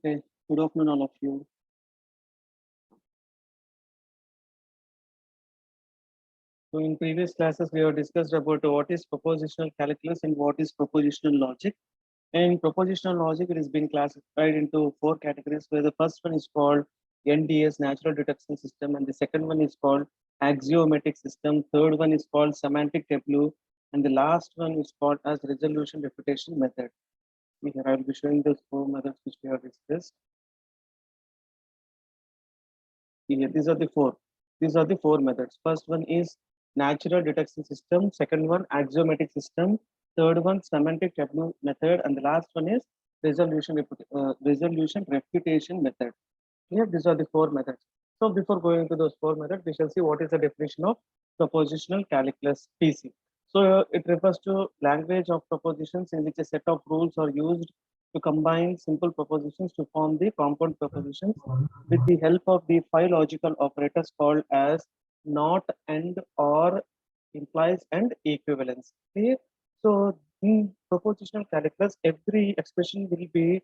Okay, good afternoon, all of you. So, in previous classes, we have discussed about what is propositional calculus and what is propositional logic. In propositional logic, it has been classified into four categories, where the first one is called NDS, natural deduction system, and the second one is called axiomatic system. Third one is called semantic tableau, and the last one is called as resolution refutation method. Here, I will be showing those four methods which we have discussed. Here, these are the four. These are the four methods. First one is natural detection system. Second one, axiomatic system. Third one, semantic tableau method. And the last one is resolution refutation method. Here, these are the four methods. So before going to those four methods, we shall see what is the definition of propositional calculus (PC). So it refers to language of propositions in which a set of rules are used to combine simple propositions to form the compound propositions with the help of the five logical operators called as not, and, or, implies, and equivalence. Okay? So in propositional calculus, every expression will be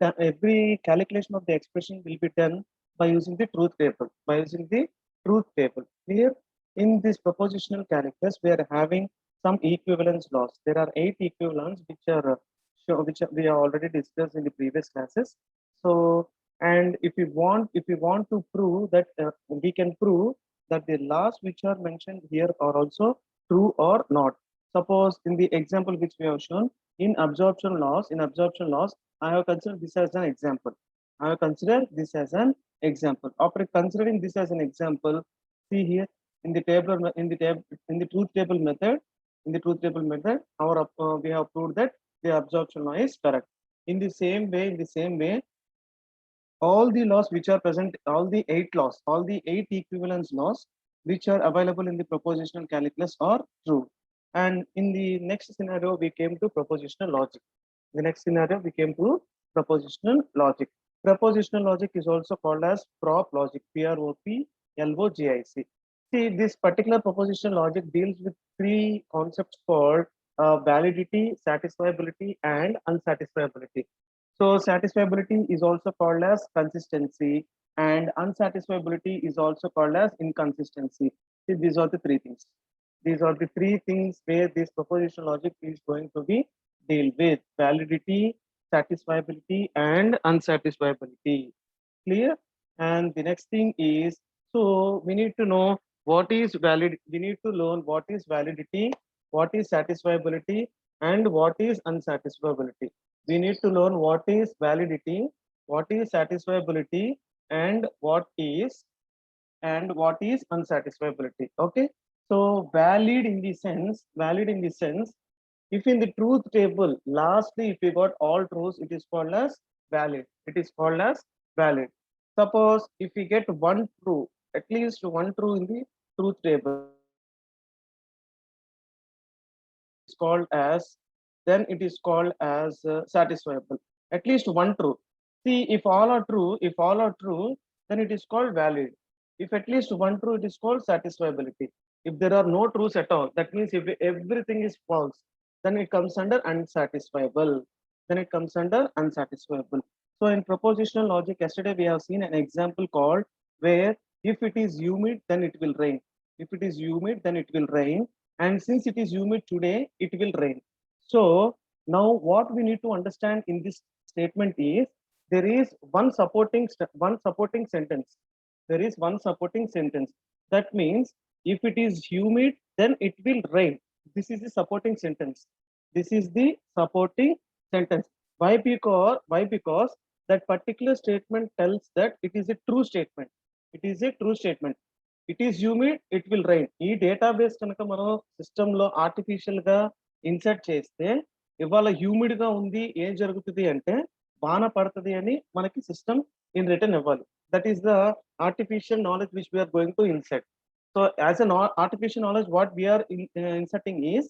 done, every calculation of the expression will be done by using the truth table. By using the truth table. Here in this propositional calculus, we are having some equivalence laws. There are 8 equivalents which we have already discussed in the previous classes. So, and if we want to prove that we can prove that the laws which are mentioned here are also true or not. Suppose in the example which we have shown, in absorption laws, I have considered this as an example. I have considered this as an example. After considering this as an example, see here in the table in the truth table method, our we have proved that the absorption law is correct. In the same way, all the laws which are present, all the eight equivalence laws which are available in the propositional calculus are true. And in the next scenario, we came to propositional logic. The next scenario, we came to propositional logic. Propositional logic is also called as prop logic, PROP LOGIC. See, this particular propositional logic deals with three concepts called validity, satisfiability, and unsatisfiability. So satisfiability is also called as consistency, and unsatisfiability is also called as inconsistency. See, these are the three things. These are the three things where this propositional logic is going to be deal with: validity, satisfiability, and unsatisfiability. Clear? And the next thing is, so we need to know what is valid. We need to learn what is validity, what is satisfiability, and what is unsatisfiability. We need to learn what is validity, what is satisfiability, and what is unsatisfiability. Okay, so valid in the sense, if in the truth table lastly if we got all truths, it is called as valid. Suppose if we get one true, at least one true in the truth table, is called as, then it is called as satisfiable. At least one true. See, if all are true, then it is called valid. If at least one true, it is called satisfiability. If there are no truths at all, that means if everything is false, then it comes under unsatisfiable. So in propositional logic, yesterday we have seen an example called where if it is humid, then it will rain. If it is humid, then it will rain. And since it is humid today, it will rain. So now what we need to understand in this statement is there is one supporting sentence. There is one supporting sentence. That means if it is humid, then it will rain. This is the supporting sentence. This is the supporting sentence. Why? Because that particular statement tells that it is a true statement. It is a true statement. It is humid, it will rain. ఈ database కనుక మనం సిస్టంలో artificial గా insert చేస్తే ఇవాళ humid గా ఉంది, ఏం జరుగుతుంది అంటే వాన పడుతుంది అని మనకి సిస్టమ్ ఇన్ రిటర్న్ ఇవ్వాలి. That is the artificial knowledge which we are going to insert. So as an artificial knowledge, what we are inserting is,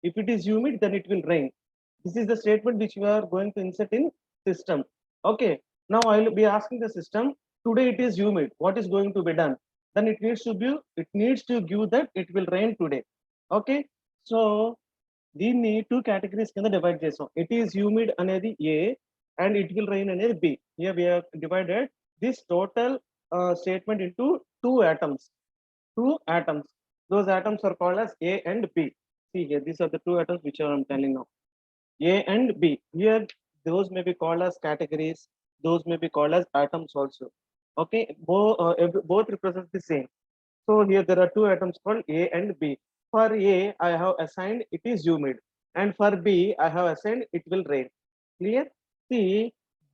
if it is humid, then it will rain. This is the statement which we are going to insert in system. Okay, now I will be asking the system, today it is humid, what is going to be done? Then it needs to give that it will rain today. Okay, so దీన్ని two categories కింద divide చేసాం. It is humid అనేది ఏ, and it will rain అనేది B. Here we have divided this total statement into two atoms. Two atoms. Those atoms are called as A and B. See here, these are the two atoms which I am telling now. A and B. Here, those may be called as categories. Those may be called as atoms also. Okay, both represent the same. So here there are two atoms called A and B. For A, I have assigned it is humid, and for B, I have assigned it will rain. Clear? See,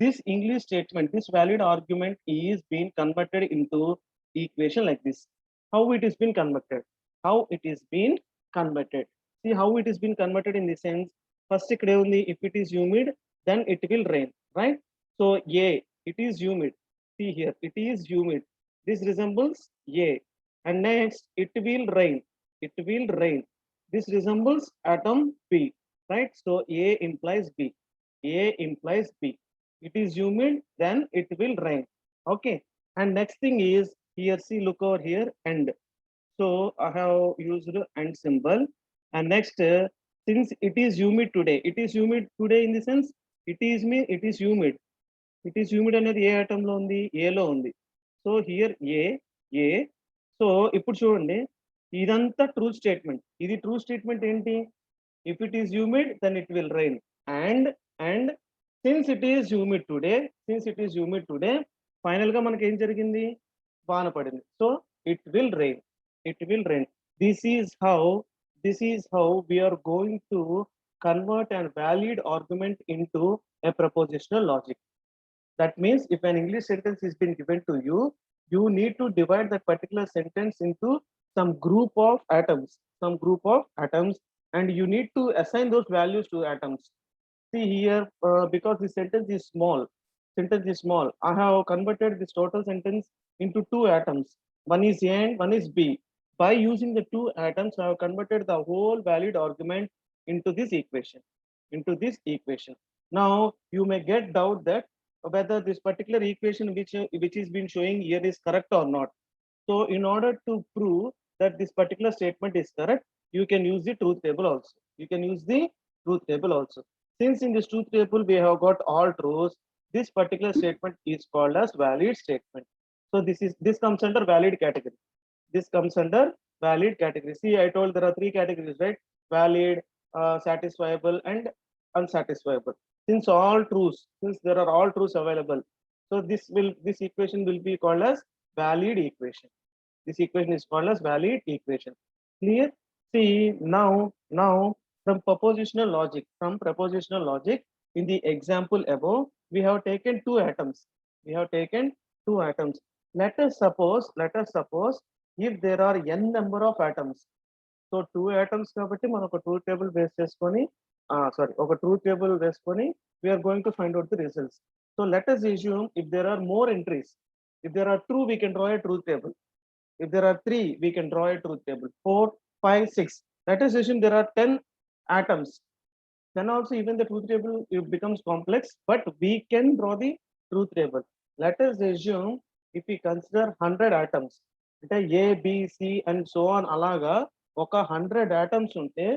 this English statement, this valid argument is being converted into equation like this. How it is being converted? How it is being converted? See how it is being converted in the sense. First, if it is humid, then it will rain, right? So A, it is humid. See here, it is humid. This resembles A. And next, it will rain. It will rain. This resembles atom B, right? So A implies B. A implies B. It is humid, then it will rain. Okay. And next thing is here, see, look over here, and so I have used and symbol. And next, since it is humid today, it is humid today in the sense it is me, it is humid. It is humid అనేది ఏ atom లో ఉంది, A లో ఉంది. So here A. So ఇప్పుడు చూడండి, ఇదంతా true statement. ఇది true statement ఏంటి? If it is humid then it will rain. And since it is humid today, final గా మనకి ఏం జరిగింది? వాన పడింది. So it will rain. This is how we are going to convert a valid argument into a propositional logic. That means if an English sentence is been given to you, you need to divide that particular sentence into some group of atoms, and you need to assign those values to atoms. See here, because the sentence is small, I have converted this total sentence into two atoms. One is A and one is B. By using the two atoms, I have converted the whole valid argument into this equation. Now, you may get doubt that whether this particular equation which is been showing here is correct or not. So in order to prove that this particular statement is correct, you can use the truth table also. Since in this truth table we have got all truths, this particular statement is called as valid statement. So this comes under valid category. See, I told there are three categories, right? Valid, satisfiable, and unsatisfiable. Since there are all truths available, so this equation will be called as valid equation. This equation is called as valid equation. Clear? See, now from propositional logic, in the example above, we have taken two atoms. Let us suppose if there are n number of atoms. So two atoms కాబట్టి మనం ఒక truth table base చేసుకొని we are going to find out the results. So let us assume if there are more entries. If there are two, we can draw a truth table. If there are three, we can draw a truth table. 4, 5, 6. Let us assume there are 10 atoms. Then also even the truth table becomes complex, but we can draw the truth table. Let us assume if we consider 100 atoms, A, B, C, and so on, అలాగా ఒక 100 atoms ఉంటే,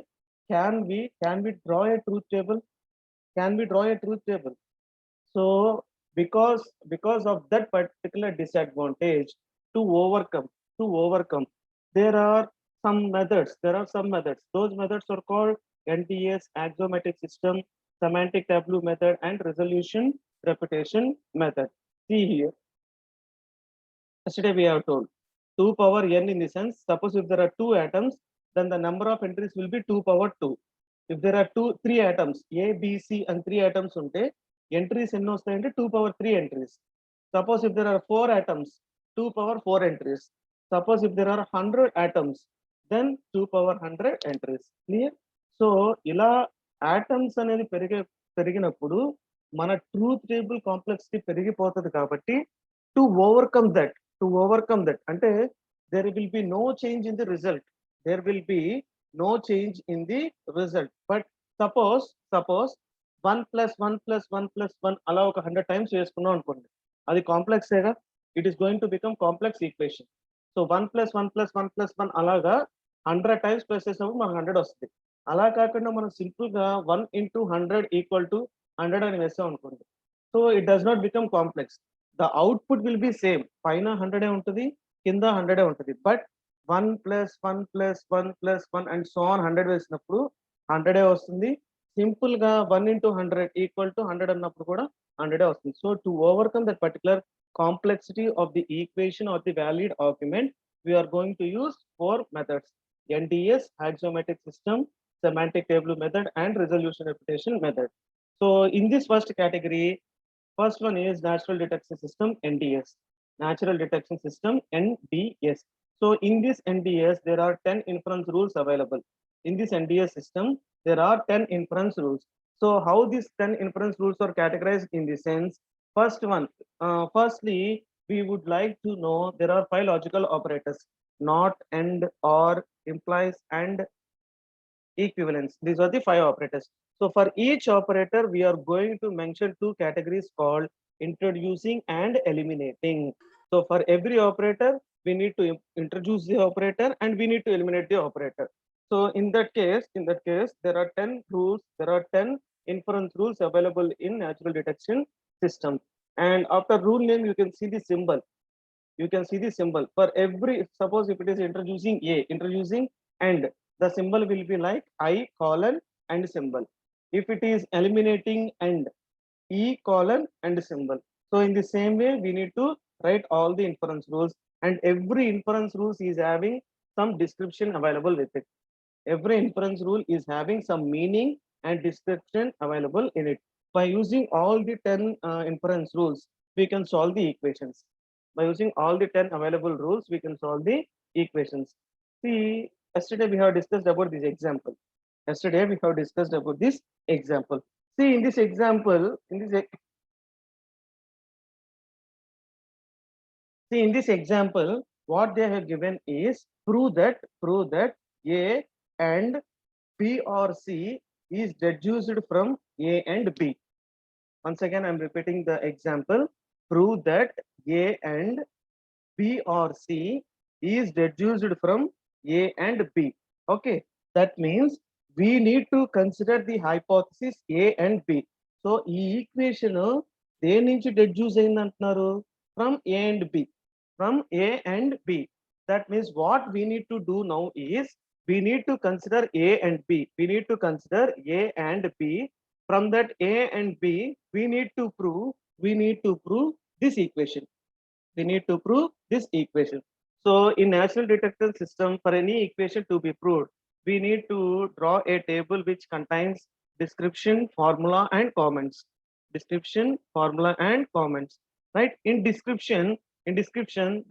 can we draw a truth table? So because of that particular disadvantage, to overcome, there are some methods. Those methods are called NTS, axiomatic system, semantic tableau method, and resolution repetition method. See here, yesterday we have told 2 power n in the sense, suppose if there are two atoms, then the number of entries will be 2 power 2. If there are three atoms, A, B, C, and 3 atoms unte, entries ఎన్ని వస్తాయంటే 2 power 3 entries. Suppose if there are 4 atoms, 2 power 4 entries. Suppose if there are 100 atoms, then 2 power 100 entries. Clear? So ఇలా atoms అనేది పెరిగినప్పుడు మన truth table complexity పెరిగిపోతుంది కాబట్టి to overcome that అంటే there will be no change in the result. But suppose 1 plus 1 plus 1 plus 1 అలా ఒక 100 times చేసుకున్నాం అనుకోండి, అది కాంప్లెక్స్ ఏగా, it is going to become complex equation. So 1 plus 1 plus 1 plus 1 అలాగా 100 times ప్లస్ చేసినప్పుడు మనకు 100 వస్తుంది. అలా కాకుండా మనం సింపుల్ గా 1 into 100 equal to 100 అని వేస్తాం అనుకోండి, So it does not become complex. The output will be same. Paina 100 untadi, kinda 100 untadi. But 1 plus 1 plus 1 plus 1 and so on 100 వేసినప్పుడు 100 వస్తుంది. సింపుల్ గా 1 into 100 equal to 100 అన్నప్పుడు కూడా 100 వస్తుంది. So to overcome that particular complexity of the equation or the valid argument, we are going to use 4 methods: NDS, axiomatic system, semantic table method, and resolution reputation method. So in this first category, first one is natural detection system, NDS. Natural detection system, NDS. So in this NDS, there are 10 inference rules available. In this NDS system, there are 10 inference rules. So how these 10 inference rules are categorized in the sense, first one, firstly, we would like to know there are 5 logical operators: not, and, or, implies, and equivalence. These are the 5 operators. So for each operator, we are going to mention 2 categories called introducing and eliminating. So for every operator, we need to introduce the operator and we need to eliminate the operator. So in that case, there are 10 rules, there are 10 inference rules available in natural detection system. And after rule name, you can see the symbol. You can see the symbol for every, suppose if it is introducing A, introducing and, the symbol will be like I colon and symbol. If it is eliminating and, E colon and symbol. So in the same way, we need to write all the inference rules, and every inference rules is having some description available with it. Every inference rule is having some meaning and description available in it. By using all the 10 inference rules, we can solve the equations. By using all the 10 available rules, we can solve the equations. See, yesterday we have discussed about this example. Yesterday we have discussed about this example. See, in this example, what they have given is prove that A and B or C is deduced from A and B. Once again, I'm repeating the example. Prove that A and B or C is deduced from A and B. Okay, that means we need to consider the hypothesis A and B. So ఈ equation దేని నుంచి deduce అయింది అంటున్నారు? From A and B. From A and B. That means what we need to do now is we need to consider A and B. We need to consider A and B. From that A and B, we need to prove this equation. We need to prove this equation. So in natural detection system, for any equation to be proved, we need to draw a table which contains description, formula, and comments. Description, formula, and comments. Right? In description,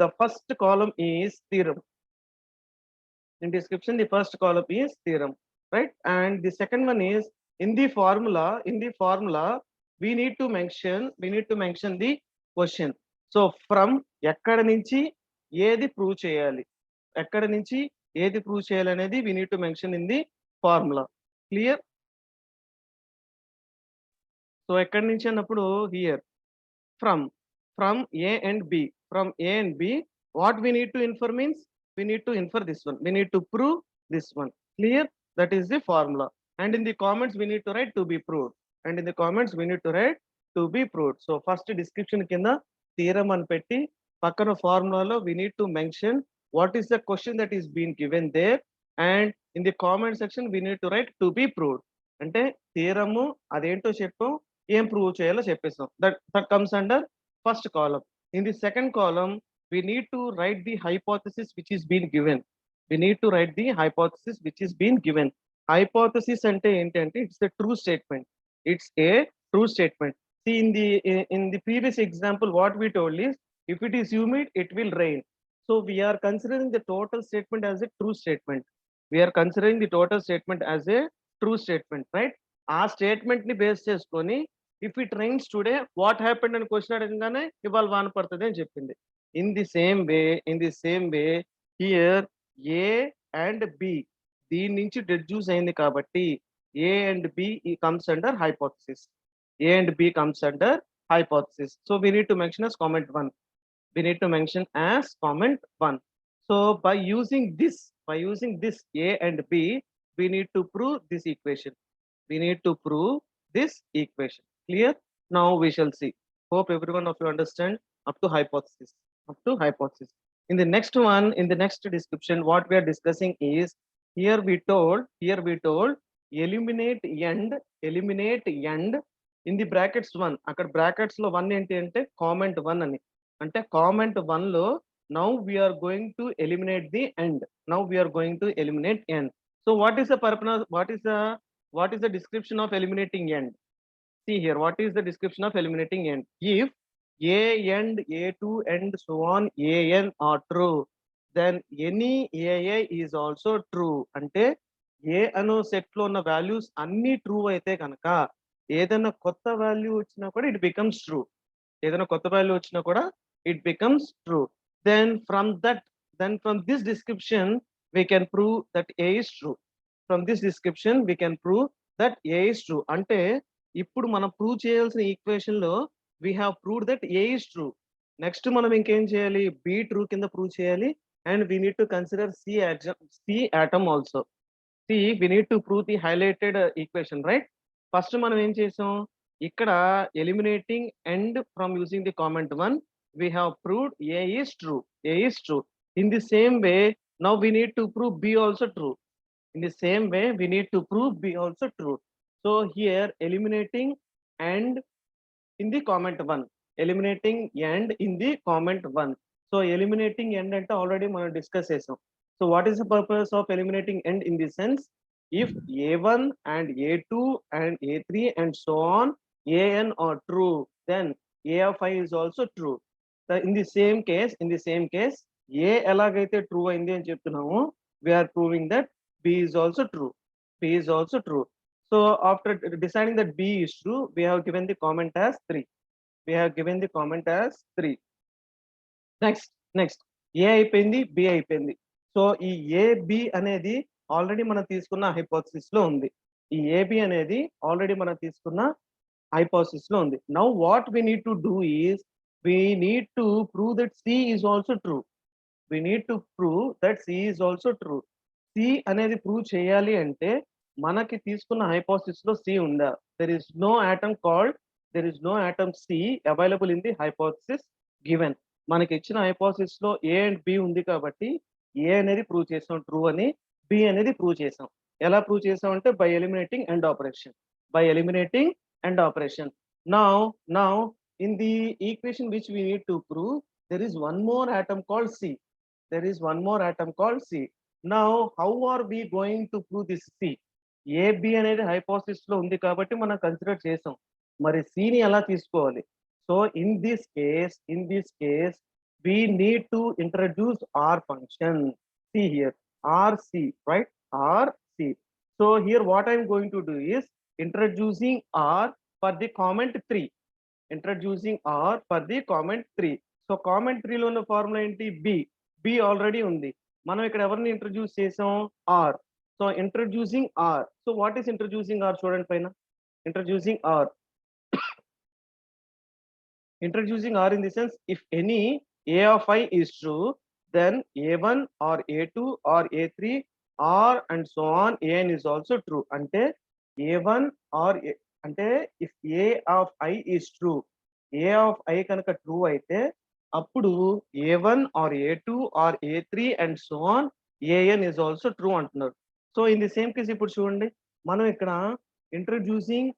the first column is theorem. In description, the first column is theorem. Right? And the second one is in the formula. We need to mention the question. So from ఎక్కడ నుంచి ఏది prove చేయాలి, అనేది we need to mention in the formula. Clear? So ఎక్కడి నుంచి అన్నప్పుడు here from A and B. From A and B, what we need to infer means we need to infer this one. We need to prove this one. Clear? That is the formula. And in the comments we need to write to be proved. So first description కింద theorem అని పెట్టి పక్కన ఫార్ములాలో we need to mention what is the question that is being given there, and in the comment section we need to write to be proved. అంటే theorem అదేంటో చెప్పాం, ఏం prove చేయాలో చెప్పేస్తాం. that comes under first column. In the second column, we need to write the hypothesis which is being given. Hypothesis అంటే ఏంటంటే it's a true statement. See, in the previous example, what we told is if it is humid, it will rain. So we are considering the total statement as a true statement. Right? Our statement ni base cheskoni, if it rains today, what happened అని question అడగగానే ఇవాళ వాన పడుతుంది అని చెప్పింది. In the same way, here A and B దీని నుంచి deduce అయింది కాబట్టి A and B comes under hypothesis. So we need to mention as comment 1. So by using this A and B, we need to prove this equation. Clear? Now we shall see. Hope everyone of you understand up to hypothesis. Up to hypothesis. In the next one, in the next description, what we are discussing is here we told eliminate end in the brackets one. అక్కడ brackets లో one ఏంటి అంటే comment one అని. అంటే comment one లో now we are going to eliminate the end. Now we are going to eliminate end. So what is the purpose? What is the description of eliminating end? See here, what is the description of eliminating end? If a and a2 and so on an are true, then any aa is also true. అంటే ఏ అను set లో ఉన్న values అన్ని true అయితే కనుక ఏదైనా కొత్త value వచ్చినా కూడా ఇట్ బికమ్స్ ట్రూ. ఏదైనా కొత్త వాల్యూ వచ్చినా కూడా it becomes true. Then from this description we can prove that a is true. From this description we can prove that a is true. అంటే ఇప్పుడు మనం ప్రూవ్ చేయాల్సిన ఈక్వేషన్ లో we have proved that a is true. Next మనం ఇంకేం చేయాలి? b true కింద prove చేయాలి. And we need to consider c atom also. See, we need to prove the highlighted equation, right? First మనం ఏం చేసాం? ఇక్కడ eliminating end from using the comment one, we have proved a is true. A is true. In the same way, now we need to prove b also true. In the same way, we need to prove b also true. So here eliminating and in the comment one, eliminating end in the comment one. So eliminating end అంటే already మనం discuss చేసాం. So what is the purpose of eliminating end in this sense? If a1 and a2 and a3 and so on an are true, then a of I is also true. So in the same case, a ఎలాగైతే true అయింది అని చెప్తున్నాము, we are proving that b is also true. b is also true. So after deciding that b is true, we have given the comment as 3. We have given the comment as 3. Next ఏ అయిపోయింది, B అయిపోయింది. So ఈ AB అనేది already మనం తీసుకున్న hypothesis లో ఉంది. ఈ AB అనేది ఆల్రెడీ మనం తీసుకున్న హైపోథసిస్ లో ఉంది. Now what we need to do is we need to prove that c is also true. We need to prove that c is also true. c అనేది ప్రూవ్ చేయాలి అంటే మనకి తీసుకున్న హైపోథసిస్ లో c ఉందా? there is no atom c available in the hypothesis given. మనకి ఇచ్చిన hypothesis లో ఏ అండ్ బి ఉంది కాబట్టి ఏ అనేది ప్రూవ్ చేసాం ట్రూ అని, బి అనేది ప్రూవ్ చేసాం. ఎలా ప్రూవ్ చేసాం అంటే by eliminating and operation. Now in the equation which we need to prove, there is one more atom called c. Now how are we going to prove this c? A B అనేది hypothesis లో ఉంది కాబట్టి మనం consider చేసాం. మరి C ని ఎలా తీసుకోవాలి? So in this case, we need to introduce R function. See here, RC, right? RC. So here what I'm going to do is introducing R for the comment 3. So comment 3 లో ఉన్న formula ఏంటి? B already ఉంది. మనం ఇక్కడ ఎవరిని introduce చేసాం? R. So introducing R. So what is introducing R? చూడండి పైన. Introducing R in the sense, if any a of I is true, then a1 or a2 or a3 or and so on an is also true. అంటే a1 or అంటే if a of I is true, a of I కనుక true అయితే అప్పుడు a1 or a2 or a3 and so on an is also true అంటున్నారు. So in the same case ఇప్పుడు చూడండి, మనం ఇక్కడ introducing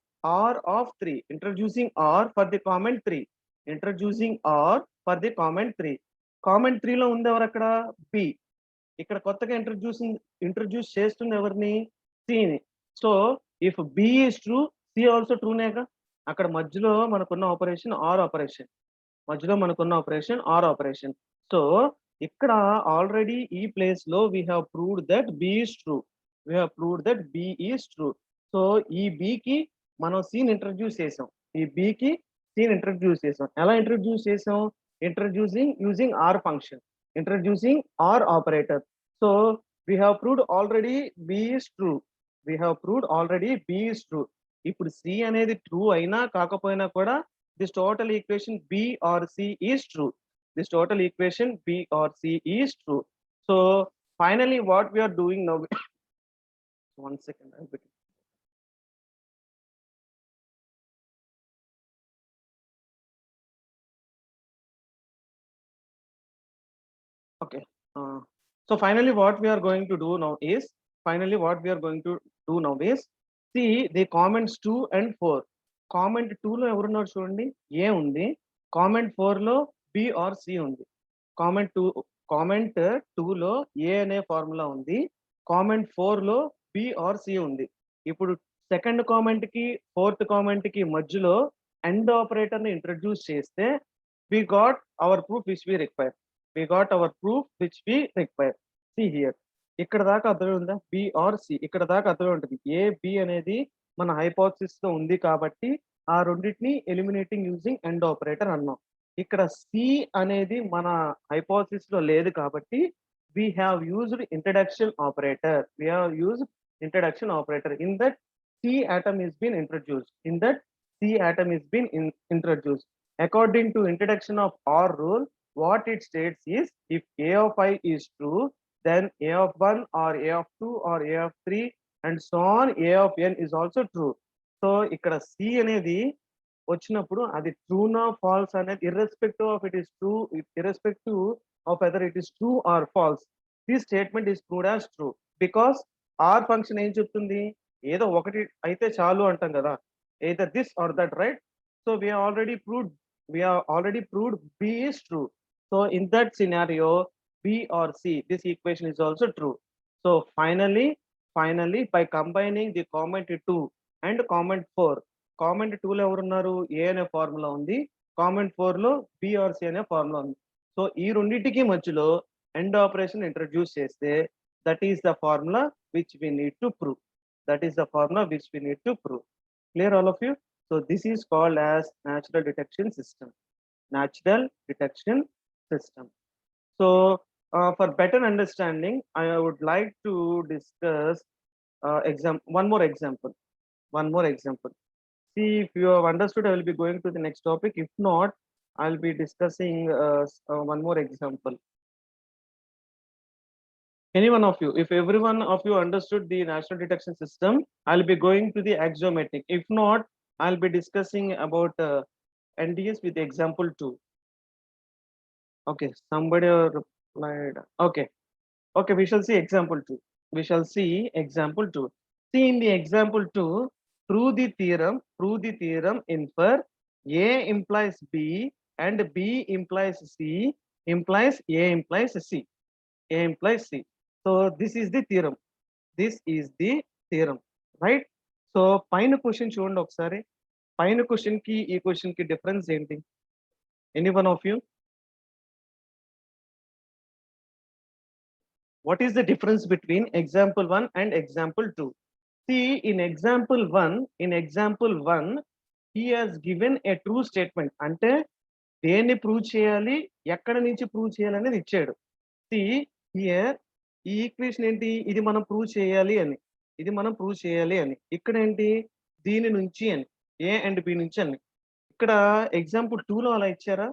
R of 3, introducing R for the comment 3, introducing R for the comment 3. Comment 3 లో ఉంది ఎవరు అక్కడ? B. ఇక్కడ కొత్తగా ఇంట్రడ్యూస్ చేస్తుంది ఎవరిని? సిని. So if B is true, C also ట్రూనేగా. అక్కడ మధ్యలో మనకున్న ఆపరేషన్ ఆర్ ఆపరేషన్. సో ఇక్కడ ఆల్రెడీ ఈ ప్లేస్ లో we have proved that B is true. So ఈ బి కి మనం సిని ఇంట్రడ్యూస్ చేసాం. ఎలా ఇంట్రడ్యూస్ చేసాం? Introducing using OR function, introducing OR operator. So we have proved already b is true. ఇప్పుడు c అనేది ట్రూ అయినా కాకపోయినా కూడా this total equation b or c is true. So finally what we are doing now, one second, So finally, what we are going to do now is, see the comments 2 and 4. Comment 2 లో ఎవరున్నారు చూడండి, ఏ ఉంది. Comment 4 లో B R C ఉంది. Comment 2 లో ఏ అనే formula ఉంది. Comment 4 లో బి ఆర్ సి ఉంది. ఇప్పుడు సెకండ్ కామెంట్ కి ఫోర్త్ కామెంట్ కి మధ్యలో అండ్ ఆపరేటర్ ని ఇంట్రడ్యూస్ చేస్తే we got our proof which we require. See here. ఇక్కడ దాకా అర్థమై ఉందా? బి ఆర్ సి ఇక్కడ దాకా అర్థమై ఉంటుంది. ఏ బి అనేది మన హైపోథసిస్ లో ఉంది కాబట్టి ఆ రెండింటిని ఎలిమినేటింగ్ యూజింగ్ అండ్ ఆపరేటర్ అన్నాం. ఇక్కడ సి అనేది మన హైపోథసిస్ లో లేదు కాబట్టి we have used introduction operator. In that C atom is been introduced. According to introduction of R rule, what it states is, if A of I is true, then A of 1 or A of 2 or A of 3 and so on, A of n is also true. So ఇక్కడ C అనేది వచ్చినప్పుడు అది true నా false అనేది irrespective of whether it is true or false, this statement is proved as true because R function ఏం చెప్తుంది, ఏదో ఒకటి అయితే చాలు అంటాం కదా, either this or that, right? So we have already proved B is true. So in that scenario, B or C, this equation is also true. So finally, by combining the comment 2 and comment 4, comment 2 లో ఎవరున్నారు, A అనే formula ఉంది. comment 4 లో B or C అనే formula ఉంది. So ఈ రెండింటికి మధ్యలో అండ్ ఆపరేషన్ ఇంట్రడ్యూస్ చేస్తే that is the formula which we need to prove. Clear all of you? So this is called as natural detection system. So for better understanding, I would like to discuss one more example. See, if you have understood, I will be going to the next topic. If not, I'll be discussing one more example. Any one of you, if every one of you understood the natural detection system, I'll be going to the axiomatic. If not, I'll be discussing about NDS with example 2. Okay, somebody replied. Okay, we shall see example 2. See, in the example 2, prove the theorem, infer A implies B and B implies C implies A implies C. So this is the theorem, right? So పైన question చూడండి ఒకసారి. పైన question కి ఈ question కి difference ఏంటి? Any one of you? What is the difference between example 1 and example 2? See, in example 1, he has given a true statement. అంటే దేన్ని ప్రూవ్ చేయాలి, ఎక్కడ నుంచి ప్రూవ్ చేయాలి అనేది ఇచ్చాడు. See here, ఈ ఈక్వేషన్ ఏంటి, ఇది మనం ప్రూవ్ చేయాలి అని. ఇక్కడ ఏంటి, దీని నుంచి అని, A and B నుంచి అని. ఇక్కడ ఎగ్జాంపుల్ 2 లో అలా ఇచ్చారా?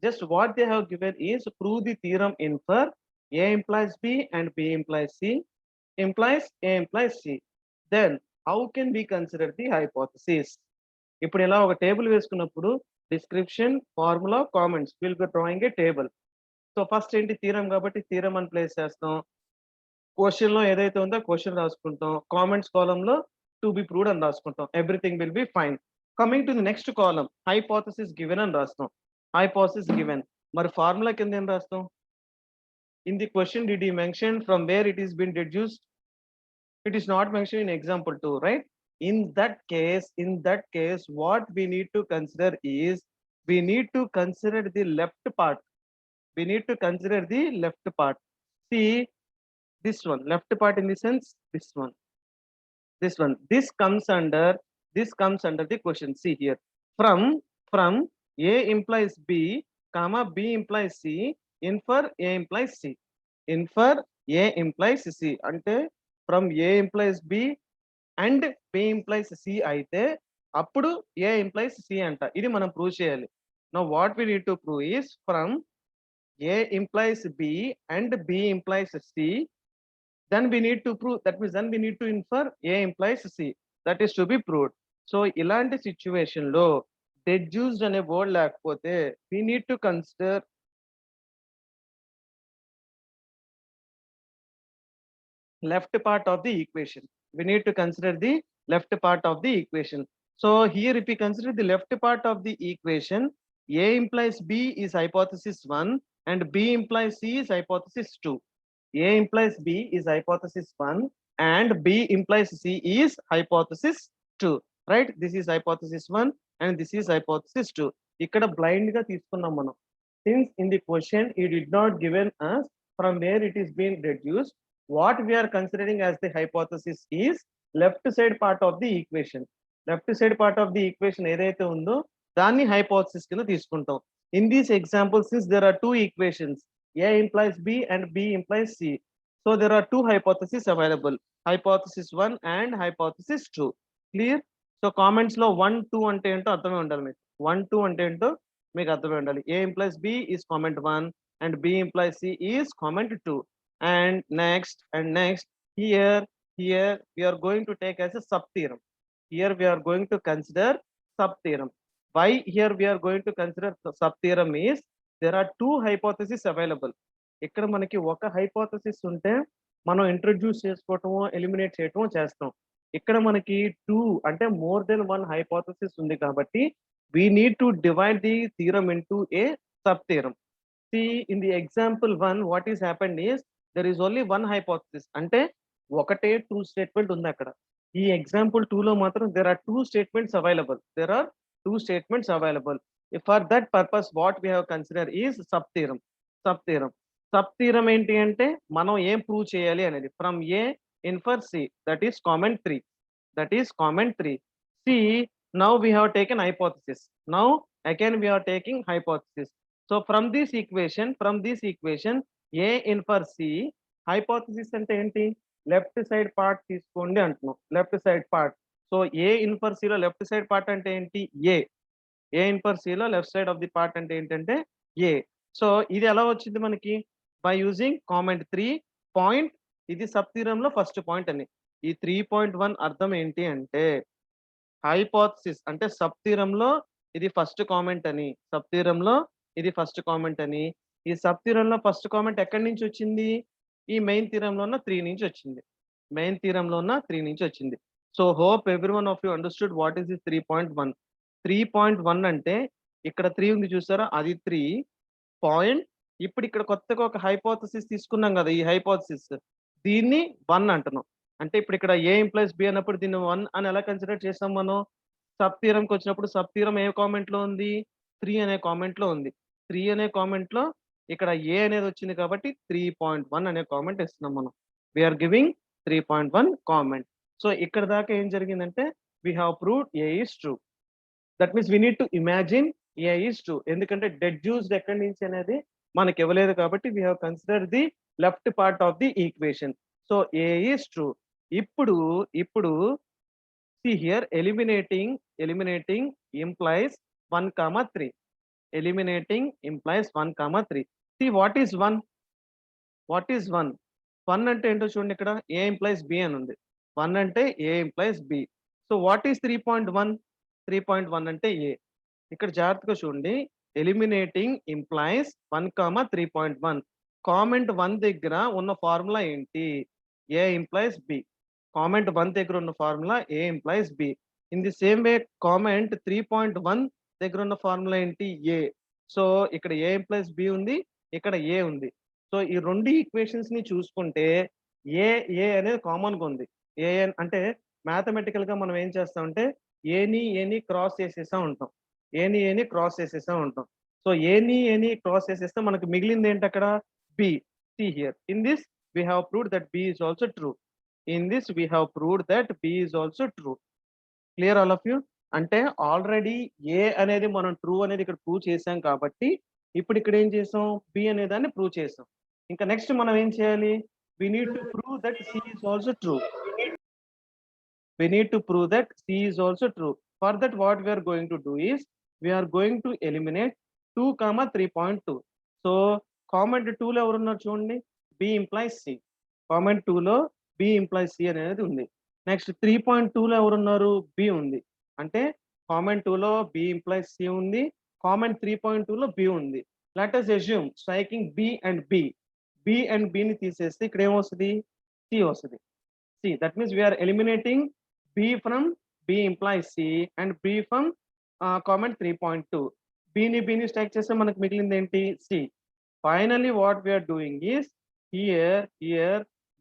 Just what they have given is prove the theorem infer A implies B and B implies C implies A implies C. Then how can we consider the hypothesis? ఇప్పుడు ఇలా ఒక table వేసుకున్నప్పుడు description, formula, comments, will be drawing A table. So first ఏంటి, theorem కాబట్టి theorem అని place చేస్తాం. Question లో ఏదైతే ఉందో క్వశ్చన్ రాసుకుంటాం. కామెంట్స్ కాలమ్ లో టు బి ప్రూవ్డ్ అని రాసుకుంటాం. Everything will be fine. Coming to the next column, hypothesis given అని రాస్తాం. మరి ఫార్ములా కింద ఏం రాస్తాం? In the question, did he mention from where it is been deduced? It is not mentioned in example 2, right? In that case, what we need to consider is, we need to consider the left part. See this one, left part in the sense this one. This comes under the question. See here, from A implies B, comma B implies C, infer A implies C. అంటే from A implies B and B implies C అయితే అప్పుడు A implies C అంట. ఇది మనం prove చేయాలి. Now what we need to prove is, from A implies B and B implies C, then we need to prove, that means then we need to infer A implies C. That is to be proved. So ఇలాంటి situation లో deduced అనే word లేకపోతే we need to consider left part of the equation. We need to consider the left part of the equation. So here if we consider the left part of the equation, A implies B is hypothesis 1 and B implies C is hypothesis 2. A implies B is hypothesis 1 and B implies C is hypothesis 2. Right? This is hypothesis 1 and this is hypothesis 2. ఇక్కడ blind గా తీసుకున్నాం మనం. Since in the question it did not given us from where it is being deduced, what we are considering as the hypothesis is left side part of the equation. Left side part of the equation ఏదైతే ఉందో దాన్ని hypothesis కింద తీసుకుంటాం. In this example, since there are two equations, A implies B and B implies C. So there are two hypotheses available, hypothesis 1 and hypothesis 2. Clear? So comments లో 1, 2 అంటే ఏంటో అర్థమే ఉండాలి మీకు. 1, 2 అంటే ఏంటో మీకు అర్థమే ఉండాలి. A implies B is comment 1 and B implies C is comment 2. And next here we are going to take as a sub theorem. Here we are going to consider sub theorem. Why here we are going to consider sub theorem is there are two hypotheses available. ఇక్కడ మనకి ఒక hypothesis ఉంటే మనం introduce చేసుకోవటమో eliminate చేయటమో చేస్తాం. ఇక్కడ మనకి 2 అంటే more than 1 hypothesis ఉంది కాబట్టి we need to divide the theorem into a sub theorem. See in the example 1 what is happened is there is only one hypothesis అంటే ఒకటే ట్రూ స్టేట్మెంట్ ఉంది అక్కడ. ఈ ఎగ్జాంపుల్ 2 లో మాత్రం there are two statements available. There are two statements available. For that purpose what we have considered is sub theorem. Sub theorem ఏంటి అంటే మనం ఏం ప్రూవ్ చేయాలి అనేది from A infer C, that is comment 3. See now we have taken hypothesis. Now again we are taking hypothesis. So from this equation A infer C, hypothesis అంటే ఏంటి left side part తీసుకోండి అంటున్నాం. Left side part. So A infer C లో left side part అంటే ఏంటి A infer C లో left side of the part అంటే ఏంటంటే A. సో ఇది ఎలా వచ్చింది మనకి బై యూజింగ్ కామెంట్ 3 పాయింట్. ఇది సబ్ థీరం లో ఫస్ట్ పాయింట్ అని. ఈ 3.1 అర్థం ఏంటి అంటే హైపోథసిస్ అంటే సబ్ థీరం లో ఇది ఫస్ట్ కామెంట్ అని. ఈ సబ్ థీరం లో ఫస్ట్ కామెంట్ ఎక్కడి నుంచి వచ్చింది? ఈ మెయిన్ థీరం లో ఉన్న 3 నుంచి వచ్చింది. So hope every one of you understood what is this 3.1. 3.1 అంటే ఇక్కడ 3 ఉంది చూసారా, అది 3 పాయింట్. ఇప్పుడు ఇక్కడ కొత్తగా ఒక హైపోథసిస్ తీసుకున్నాం కదా, ఈ హైపోథసిస్ దీన్ని 1 అంటున్నాం. అంటే ఇప్పుడు ఇక్కడ A ఇంప్లైస్ B అన్నప్పుడు దీన్ని 1 అని ఎలా కన్సిడర్ చేస్తాం మనం? సబ్ థీరంకి వచ్చినప్పుడు సబ్ థీరం ఏ కామెంట్ లో ఉంది? 3 అనే కామెంట్ లో ఉంది. 3 అనే కామెంట్ లో ఇక్కడ A అనేది వచ్చింది కాబట్టి 3.1 అనే కామెంట్ ఇస్తున్నాం మనం. We are giving 3.1 comment. సో ఇక్కడ దాకా ఏం జరిగిందంటే we have proved A is true. That means we need to imagine A is true. ఎందుకంటే deduced ఎక్కడి నుంచి అనేది మనకి ఇవ్వలేదు కాబట్టి we have considered the left part of the equation. So A is true. ఇప్పుడు see here eliminating implies 1, 3. See what is 1? 1 అంటే ఏంటో చూడండి, ఇక్కడ A implies B అని ఉంది. 1 అంటే A implies B. So what is 3.1? 3.1 అంటే A. ఇక్కడ జాగ్రత్తగా చూడండి, ఎలిమినేటింగ్ ఇంప్లైస్ 1, 3.1. కామెంట్ 1 దగ్గర ఉన్న ఫార్ములా ఏంటి? A implies B. కామెంట్ 1 దగ్గర ఉన్న formula A implies B. In the same way comment 3.1 దగ్గర ఉన్న ఫార్ములా ఏంటి? A. సో ఇక్కడ A implies B ఉంది, ఇక్కడ A ఉంది. సో ఈ రెండు ఈక్వేషన్స్ ని చూసుకుంటే A అనేది కామన్ గా ఉంది. A అంటే మ్యాథమెటికల్ గా మనం ఏం చేస్తామంటే ఏని క్రాస్ చేసేసా ఉంటాం. సో ఏని క్రాస్ చేసేస్తే మనకు మిగిలింది ఏంటి అక్కడ? B. See here in this we have proved that B is also true. Clear all of you? అంటే ఆల్రెడీ A అనేది మనం ట్రూ అనేది ఇక్కడ ప్రూవ్ చేసాం కాబట్టి ఇప్పుడు ఇక్కడ ఏం చేసాం? B అనే దాన్ని ప్రూవ్ చేసాం. ఇంకా నెక్స్ట్ మనం ఏం చేయాలి? we need to prove that C is also true. For that what we are going to do is we are going to eliminate 2, 3.2. So comment 2 లో ఎవరు ఉన్నారు చూడండి, B implies C. కామెంట్ 2 లో B implies C అనేది ఉంది. Next 3.2 లో ఎవరు ఉన్నారు? B ఉంది. అంటే కామెంట్ 2 లో B implies C ఉంది, కామెంట్ 3.2 లో B ఉంది. Let us assume striking B and B ని తీసేస్తే ఇక్కడ ఏమొస్తుంది? C C వస్తుంది. C, that means we are eliminating B from B implies C and B from comment 3.2. B ని stack చేస్తే మనకు మిగిలింది ఏంటి? C. Finally, what we are doing is here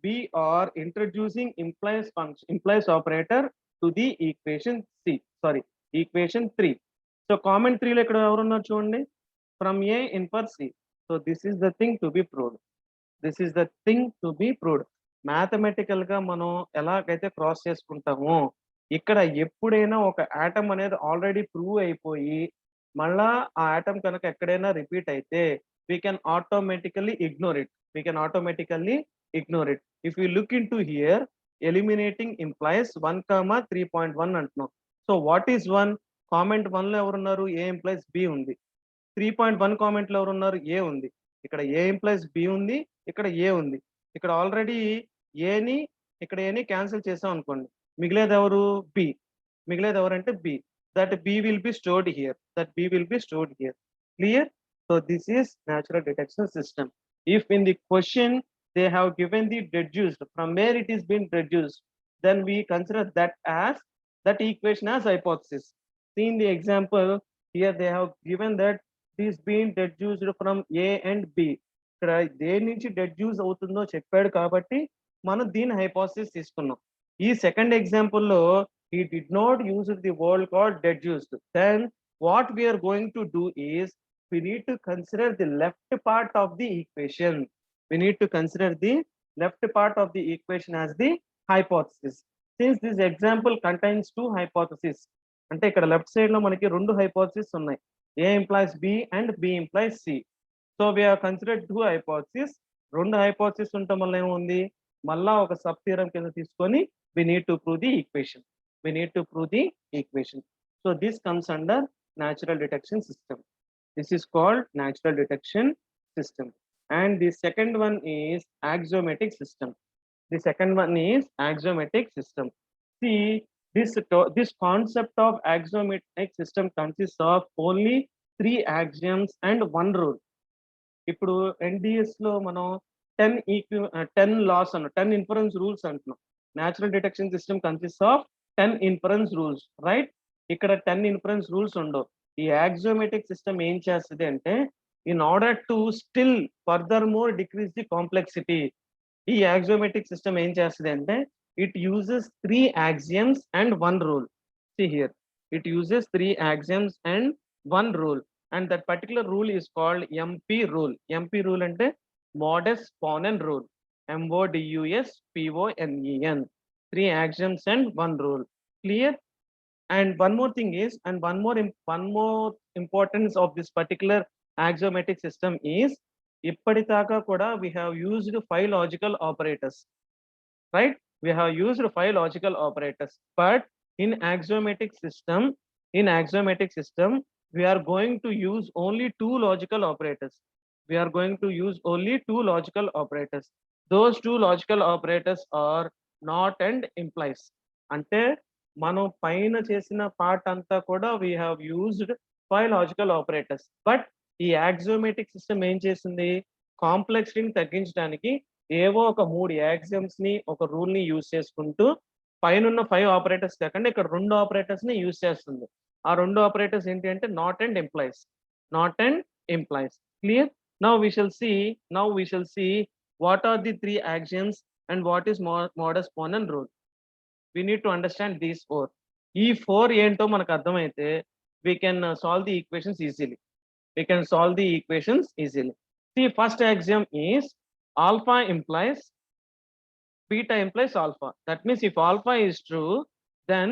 we are introducing implies operator to the equation equation 3. So comment 3 లో ఇక్కడ ఎవరు ఉన్నారు చూడండి, from A infer C. So this is the thing to be proved. This is the thing to be proved. Mathematical గా మనం ఎలాగైతే cross చేసుకుంటామో, ఇక్కడ ఎప్పుడైనా ఒక ఆటమ్ అనేది ఆల్రెడీ ప్రూవ్ అయిపోయి మళ్ళా ఆ ఆటమ్ కనుక ఎక్కడైనా రిపీట్ అయితే we can automatically ignore it. If you look into here, eliminating implies 1, 3.1 అంటున్నాం. So what is 1? కామెంట్ 1 లో ఎవరున్నారు? A implies B ఉంది. 3.1 కామెంట్ లో ఎవరున్నారు? A ఉంది. ఇక్కడ A implies B ఉంది, ఇక్కడ A ఉంది. ఇక్కడ ఆల్రెడీ ఏని ఇక్కడ ఏని క్యాన్సిల్ చేసాం అనుకోండి, మిగిలేదు ఎవరు? B. మిగిలేదు ఎవరంటే B. That B will be stored here. Clear? So this is natural detection system. If in the question they have given the deduced, from where it is been deduced, then we consider that equation as hypothesis. See in the example here they have given that this being deduced from A and B. ఇక్కడ దేని నుంచి deduce అవుతుందో చెప్పాడు కాబట్టి మనం దీని hypothesis తీసుకున్నాం. ఈ సెకండ్ ఎగ్జాంపుల్ లో he did not use the word called deduced. Then what we are going to do is we need to consider the left part of the equation. As the hypothesis. Since this example contains two hypotheses, అంటే ఇక్కడ left side లో మనకి రెండు hypothesis ఉన్నాయి, A implies B and B implies C. So we have considered two hypotheses. రెండు hypothesis ఉండటం వల్ల ఏముంది, మళ్ళా ఒక సబ్ థియరం కింద తీసుకొని we need to prove the equation. So this comes under natural detection system. This is called natural detection system. And the second one is axiomatic system. See, this concept of axiomatic system consists of only 3 axioms and 1 rule. ఇప్పుడు NDS లో మనం 10 laws అన్న 10 inference rules అంటున్నాం. Natural detection system consists of 10 inference rules, right? ఇక్కడ 10 inference rules ఉండవు. ఈ axiomatic system ఏం చేస్తుంది అంటే, in order to still furthermore decrease the complexity, ఈ axiomatic system ఏం చేస్తుంది అంటే, it uses 3 axioms and 1 rule. See here, it uses 3 axioms and 1 rule, and that particular rule is called MP rule. MP rule అంటే modus ponens rule. MODUSPONEN. 3 axioms and 1 rule. Clear? And one more thing is, and one more importance of this particular axiomatic system is, ippadidaaka kuda we have used 5 logical operators, right? We have used 5 logical operators, but in axiomatic system we are going to use only 2 logical operators. Those 2 logical operators are not and implies. అంటే మనం పైన చేసిన part అంతా కూడా we have used 5 logical operators, but ఈ axiomatic system ఏం చేసింది, కాంప్లెక్సిటీని తగ్గించడానికి ఏవో ఒక 3 axioms ని ఒక రూల్ ని యూజ్ చేసుకుంటూ పైన ఉన్న 5 ఆపరేటర్స్ కాకుండా ఇక్కడ 2 ఆపరేటర్స్ ని యూజ్ చేస్తుంది. ఆ 2 ఆపరేటర్స్ ఏంటి అంటే not and implies. Clear? Now we shall see what are the 3 axioms and what is modus ponens rule. We need to understand these 4. ఈ 4 ఏంటో మనకు అర్థమైతే we can solve the equations easily. See, first axiom is alpha implies beta implies alpha. That means if alpha is true, then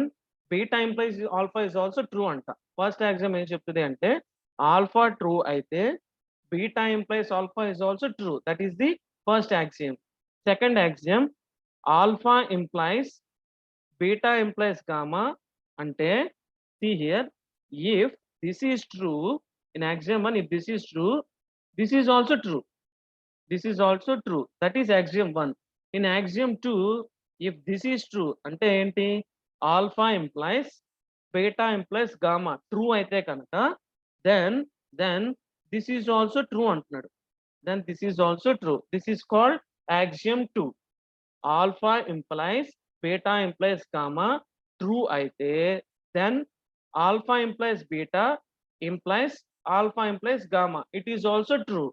beta implies alpha is also true anta. First axiom em cheptundi ante alpha true aithe beta implies alpha is also true. That is the first axiom. Second axiom, alpha implies beta implies gamma ante, see here, if this is true in axiom 1, if this is true, this is also true. That is axiom 1. In axiom 2, if this is true ante enti, alpha implies beta implies gamma true aithe kanaka, then this is also true antunnadu. This is called axiom 2. alpha implies beta implies gamma true అయితే then alpha implies beta implies alpha implies gamma, it is also true.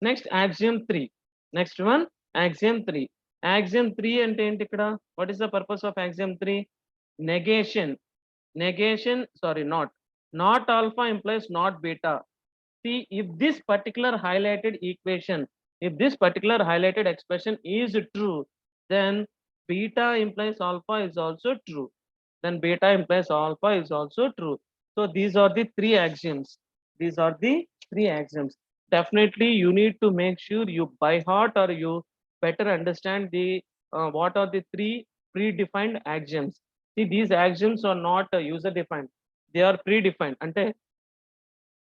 Next axiom 3, next one axiom 3. Axiom 3 అంటే ఏంటి ఇక్కడ? What is the purpose of axiom 3? Negation. Negation, sorry, not alpha implies not beta. See, if this particular highlighted equation, if this particular highlighted expression is true, then beta implies alpha is also true. Then beta implies alpha is also true. So these are the three axioms. These are the three axioms. Definitely you need to make sure you by heart or you better understand the what are the three predefined axioms. See, these axioms are not user defined. They are predefined. Ante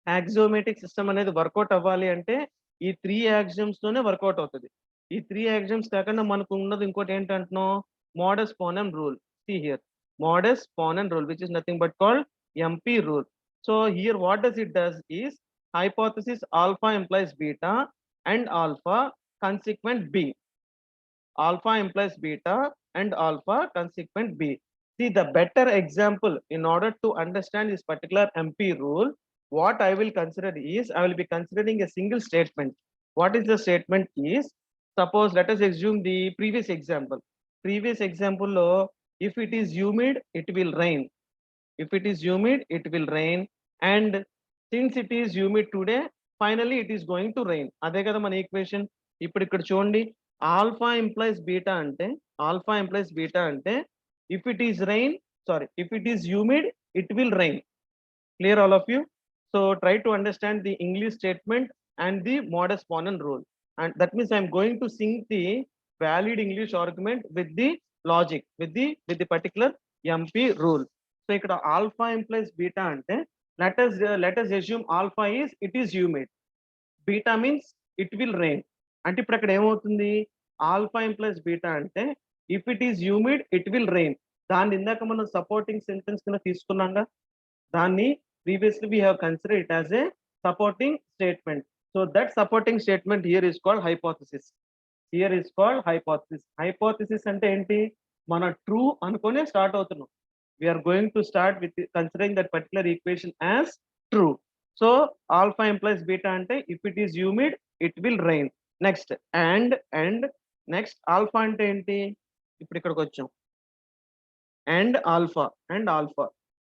axiomatic system అనేది work out అవ్వాలి అంటే ఈ 3 axioms తోనే work out అవుతుంది. ఈ 3 axioms కాకుండా మనకు ఉన్నది ఇంకోటి ఏంటంటున్నాం, modus ponens rule. See here, modus ponens rule which is nothing but called MP rule. So here what does it does is hypothesis alpha implies beta and alpha consequent b. Alpha implies beta and alpha consequent b. See, the better example in order to understand this particular MP rule, what I will consider is I will be considering a single statement. What is the statement is, suppose let us assume the previous example. Previous example, if it is humid, it will rain. If it is humid, it will rain. And since it is humid today, finally it is going to rain. అదే కదా మన equation. ఇప్పుడు ఇక్కడ చూడండి, alpha implies beta అంటే, alpha implies beta అంటే if it is rain, sorry, if it is humid, it will rain. Clear all of you? So try to understand the English statement and the modus ponens rule. And that means I'm going to sync the valid English argument with the logic, with the particular MP rule. So ఇక్కడ alpha implies beta అంటే let us assume alpha is it is humid. Beta means it will rain. అంటే ఇప్పుడు అక్కడ ఏమవుతుంది, alpha implies beta అంటే if it is humid it will rain. దాన్ని ఇందాక మనం సపోర్టింగ్ సెంటెన్స్ కింద తీసుకున్నాగా, దాన్ని previously we have considered it as a supporting statement. So that supporting statement here is called hypothesis. Here is called hypothesis. Hypothesis అంటే ఏంటి, మన true అనుకునే start అవుతున్నాం. We are going to start with considering that particular equation as true. So alpha implies beta ante if it is humid it will rain. Next and next alpha ante enti, ఇప్పుడు ఇక్కడికి వచ్చాం, and alpha.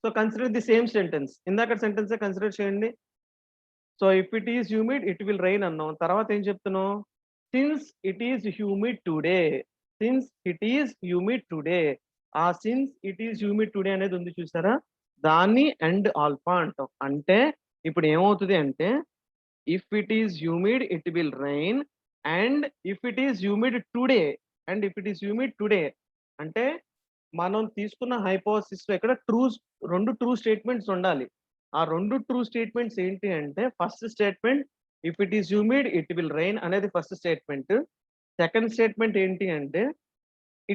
So consider the same sentence. ఇందాక sentence consider చేయండి. So if it is humid it will rain అన్నాం, తర్వాత ఏం చెప్తున్నాం, since it is humid today, since it is humid today. ఆ since it is humid today అనేది ఉంది చూసారా, దాన్ని అండ్ ఆల్ఫా అంటాం. అంటే ఇప్పుడు ఏమవుతుంది అంటే if it is humid it will rain and if it is humid today, and if it is humid today అంటే మనం తీసుకున్న హైపోథసిస్ లో ఇక్కడ రెండు ట్రూ స్టేట్మెంట్స్ ఉండాలి. ఆ రెండు ట్రూ స్టేట్మెంట్స్ ఏంటి అంటే, first statement if it is humid it will rain అనేది ఫస్ట్ స్టేట్మెంట్. సెకండ్ స్టేట్మెంట్ ఏంటి అంటే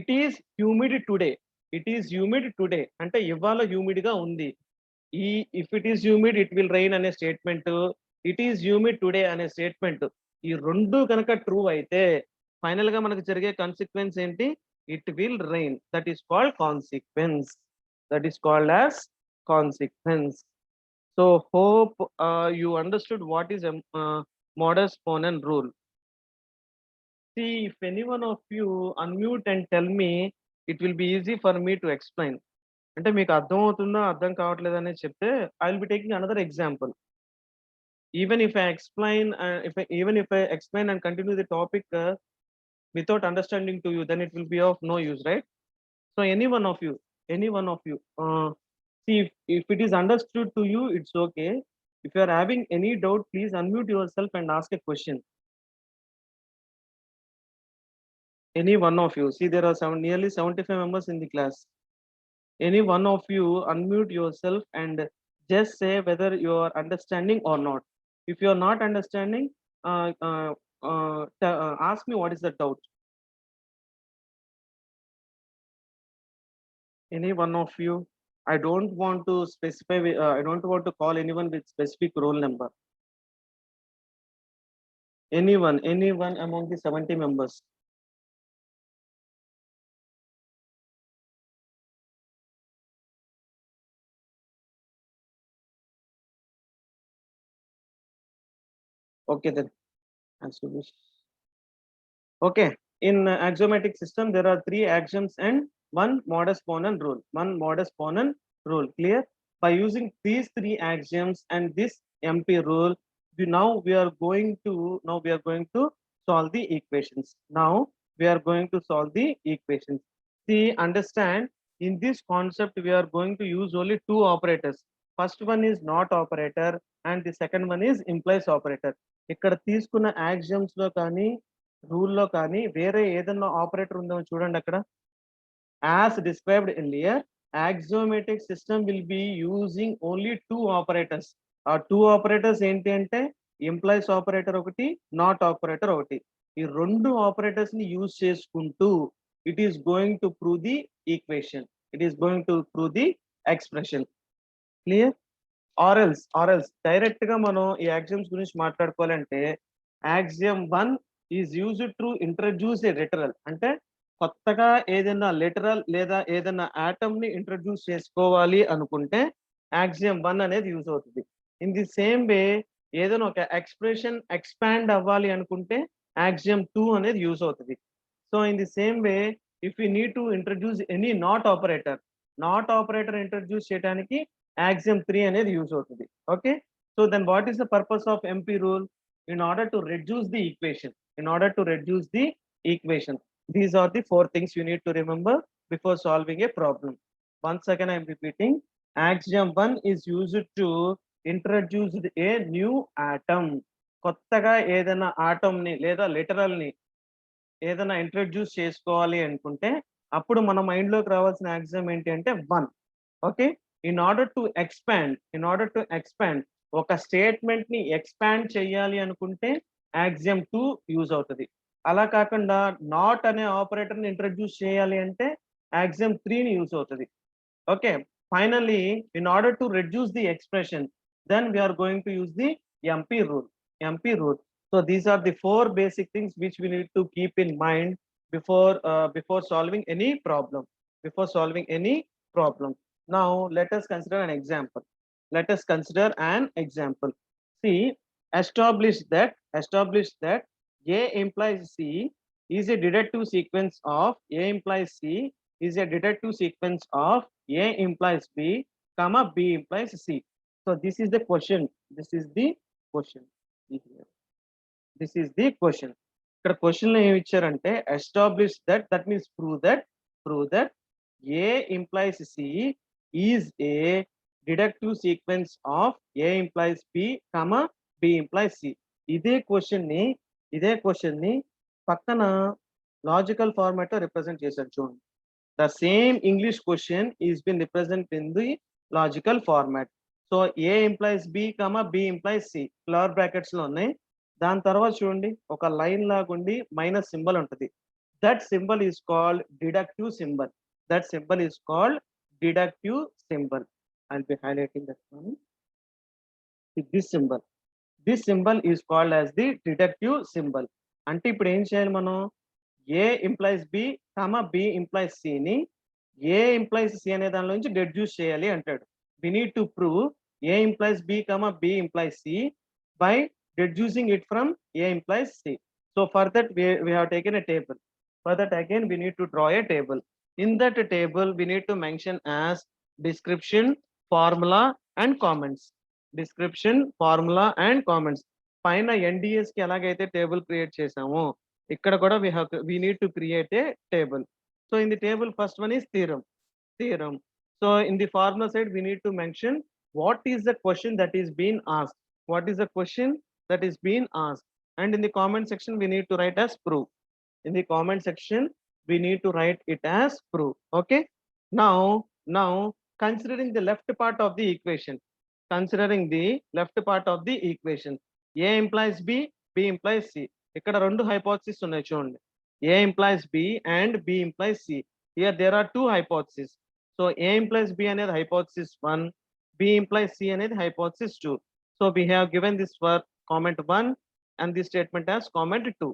it is humid today, it is humid today అంటే ఇవాళ హ్యూమిడ్ గా ఉంది. ఈ if it is humid it will rain అనే statement, it is humid today అనే స్టేట్మెంట్, ఈ రెండు కనుక ట్రూ అయితే ఫైనల్ గా మనకు జరిగే కాన్సిక్వెన్స్ ఏంటి, it will rain. That is called consequence. That is called as consequence. So hope you understood what is modus ponens rule. See, if any one of you unmute and tell me, it will be easy for me to explain. అంటే మీకు అర్థం అవుతుందో అర్థం కావట్లేదు అనేది చెప్తే I will be taking another example. Even if I explain and continue the topic without understanding to you, then it will be of no use, right? So any one of you, see if it is understood to you, it's okay. If you are having any doubt, please unmute yourself and ask a question. Any one of you, see there are nearly 75 members in the class. Any one of you unmute yourself and just say whether you are understanding or not. If you are not understanding, ask me what is the doubt. Any one of you, I don't want to specify, I don't want to call anyone with specific roll number. Anyone among the 70 members. Okay then. As you wish. Okay. In axiomatic system, there are 3 axioms and 1 modus ponens rule. 1 modus ponens rule. Clear? By using these 3 axioms and this MP rule, now we are going to solve the equations. Now we are going to solve the equations. See, understand, in this concept we are going to use only 2 operators. First one is not operator and the second one is implies operator. ఇక్కడ తీసుకున్న axioms లో కానీ రూల్లో కానీ వేరే ఏదన్నా operator ఉందో చూడండి అక్కడ. As described earlier, axiomatic system will be using only 2 operators. ఆ 2 operators ఏంటి అంటే implies ఆపరేటర్ ఒకటి, నాట్ ఆపరేటర్ ఒకటి. ఈ 2 operators ని యూజ్ చేసుకుంటూ it is going to prove the equation. It is going to prove the expression. Clear? Or else direct గా మనం ఈ axioms గురించి మాట్లాడుకోవాలంటే axiom 1 is used to introduce a literal. అంటే కొత్తగా ఏదైనా లిటరల్ లేదా ఏదైనా ఆటమ్ ని ఇంట్రడ్యూస్ చేసుకోవాలి అనుకుంటే axiom 1 అనేది యూజ్ అవుతుంది. ఇన్ ది సేమ్ వే ఏదైనా ఒక ఎక్స్ప్రెషన్ ఎక్స్పాండ్ అవ్వాలి అనుకుంటే axiom 2 అనేది యూజ్ అవుతుంది. So in the same way if you need to introduce any not operator introduce చేయడానికి axiom 3 అనేది యూజ్ అవుతుంది. Okay, so then what is the purpose of MP rule? in order to reduce the equation. These are the 4 things you need to remember before solving a problem. Once again I am repeating, axiom 1 is used to introduce a new atom. కొత్తగా ఏదైనా atom ని లేదా literal ని ఏదైనా introduce చేసుకోవాలి అనుకుంటే అప్పుడు మన మైండ్ లోకి రావాల్సిన axiom ఏంటి అంటే 1. Okay, in order to expand ఒక స్టేట్మెంట్ ని ఎక్స్పాండ్ చేయాలి అనుకుంటే axiom 2 యూజ్ అవుతుంది. అలా కాకుండా నాట్ అనే ఆపరేటర్ ని ఇంట్రడ్యూస్ చేయాలి అంటే axiom 3 ని యూజ్ అవుతుంది. Okay, finally in order to reduce the expression, then we are going to use the MP rule. So these are the 4 basic things which we need to keep in mind before solving any problem. Now let us consider an example. See, establish that A implies C is a deductive sequence of A implies C A implies B, comma B implies C. So this is the question. ఇక్కడ question లో ఏమి ఇచ్చారంటే establish that means prove that A implies C is a deductive sequence of A implies B, comma B implies C. ఇదే question ని పక్కన logical format లో represent చేశారు చూడండి. The same English question is been represented in the logical format. So A implies B, comma B implies C flower brackets లో ఉన్నాయి. దాని తర్వాత చూడండి ఒక లైన్ లాగుండి మైనస్ సింబల్ ఉంటుంది. That symbol is called deductive symbol. I'll be highlighting that one. This symbol is called as the deductive symbol. అంటే ఇప్పుడు ఏం చేయాలి మనం? A implies B, comma B implies C ని A implies C అనే దానిలో నుంచి deduce చేయాలి అంటాడు. We need to prove A implies B, comma B implies C by deducing it from A implies C. So for that we have taken a table. For that again we need to draw a table. In that table we need to mention as description, formula and comments. పైన NDS కి ఎలాగైతే table create చేసామో ఇక్కడ కూడా we need to create a table. So in the table first one is theorem. So in the formula side we need to mention what is the question that is being asked. And in the comment section we need to write as proof. Okay, now considering the left part of the equation, A implies B, B implies C. ఇక్కడ రెండు hypothesis ఉన్నాయి చూడండి. A implies B and B implies C. Here there are 2 hypotheses. So A implies B అనేది hypothesis 1, B implies C అనేది hypothesis 2. So we have given this for comment 1 and this statement as comment 2.